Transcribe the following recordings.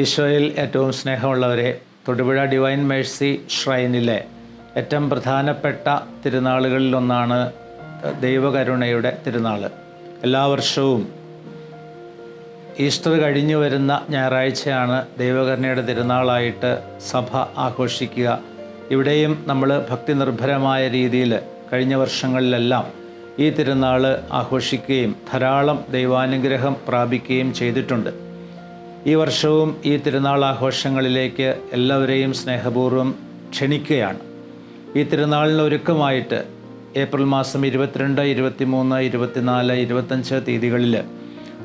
ഈശോയിൽ ഏറ്റവും സ്നേഹമുള്ളവരെ, തൊടുപുഴ ഡിവൈൻ മേഴ്സി ഷ്രൈനിലെ ഏറ്റവും പ്രധാനപ്പെട്ട തിരുനാളുകളിലൊന്നാണ് ദൈവകരുണയുടെ തിരുനാൾ. എല്ലാ വർഷവും ഈസ്റ്റർ കഴിഞ്ഞു വരുന്ന ഞായറാഴ്ചയാണ് ദൈവകരുണയുടെ തിരുനാളായിട്ട് സഭ ആഘോഷിക്കുക. ഇവിടെയും നമ്മൾ ഭക്തി നിർഭരമായ രീതിയിൽ കഴിഞ്ഞ വർഷങ്ങളിലെല്ലാം ഈ തിരുനാൾ ആഘോഷിക്കുകയും ധാരാളം ദൈവാനുഗ്രഹം പ്രാപിക്കുകയും ചെയ്തിട്ടുണ്ട്. ഈ വർഷവും ഈ തിരുനാൾ ആഘോഷങ്ങളിലേക്ക് എല്ലാവരെയും സ്നേഹപൂർവ്വം ക്ഷണിക്കുകയാണ്. ഈ തിരുനാളിന് ഒരുക്കമായിട്ട് ഏപ്രിൽ മാസം 22, 23, 24, 25 തീയതികളിൽ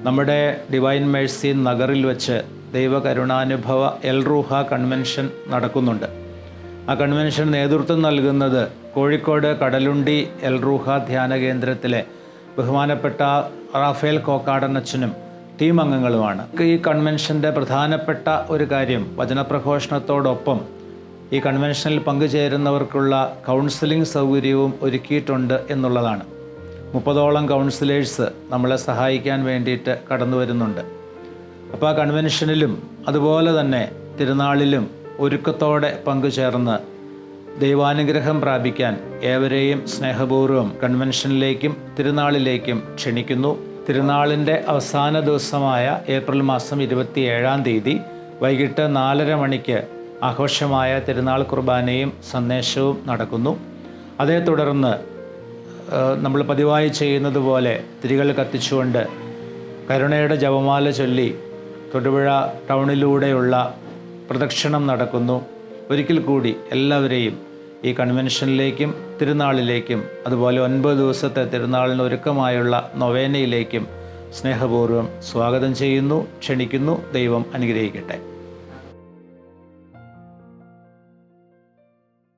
നമ്മുടെ ഡിവൈൻ മേഴ്സി നഗറിൽ വെച്ച് ദൈവകരുണാനുഭവ എൽ റൂഹ കൺവെൻഷൻ നടക്കുന്നുണ്ട്. ആ കൺവെൻഷൻ നേതൃത്വം നൽകുന്നത് കോഴിക്കോട് കടലുണ്ടി എൽ റൂഹ ധ്യാന കേന്ദ്രത്തിലെ ബഹുമാനപ്പെട്ട റാഫേൽ കോക്കാടനച്ചനും ടീം അംഗങ്ങളുമാണ്. ഈ കൺവെൻഷൻ്റെ പ്രധാനപ്പെട്ട ഒരു കാര്യം വചനപ്രഘോഷണത്തോടൊപ്പം ഈ കൺവെൻഷനിൽ പങ്കുചേരുന്നവർക്കുള്ള കൗൺസിലിംഗ് സൗകര്യവും ഒരുക്കിയിട്ടുണ്ട് എന്നുള്ളതാണ്. 30ഓളം കൗൺസിലേഴ്സ് നമ്മളെ സഹായിക്കാൻ വേണ്ടിയിട്ട് കടന്നു വരുന്നുണ്ട്. അപ്പോൾ ആ കൺവെൻഷനിലും അതുപോലെ തന്നെ തിരുനാളിലും ഒരുക്കത്തോടെ പങ്കുചേർന്ന് ദൈവാനുഗ്രഹം പ്രാപിക്കാൻ ഏവരെയും സ്നേഹപൂർവ്വം കൺവെൻഷനിലേക്കും തിരുനാളിലേക്കും ക്ഷണിക്കുന്നു. തിരുനാളിൻ്റെ അവസാന ദിവസമായ ഏപ്രിൽ മാസം 27 തീയതി വൈകിട്ട് 4:30 മണിക്ക് ആഘോഷമായ തിരുനാൾ കുർബാനയും സന്ദേശവും നടക്കുന്നു. അതേ തുടർന്ന് നമ്മൾ പതിവായി ചെയ്യുന്നത് പോലെ തിരികൾ കത്തിച്ചുകൊണ്ട് കരുണയുടെ ജപമാല ചൊല്ലി തൊടുപുഴ ടൗണിലൂടെയുള്ള പ്രദക്ഷിണം നടക്കുന്നു. ഒരിക്കൽ കൂടി എല്ലാവരെയും ഈ കൺവെൻഷനിലേക്കും തിരുനാളിലേക്കും അതുപോലെ 9 ദിവസത്തെ തിരുനാളിന് ഒരുക്കമായുള്ള നൊവേനയിലേക്കും സ്നേഹപൂർവ്വം സ്വാഗതം ചെയ്യുന്നു, ക്ഷണിക്കുന്നു. ദൈവം അനുഗ്രഹിക്കട്ടെ.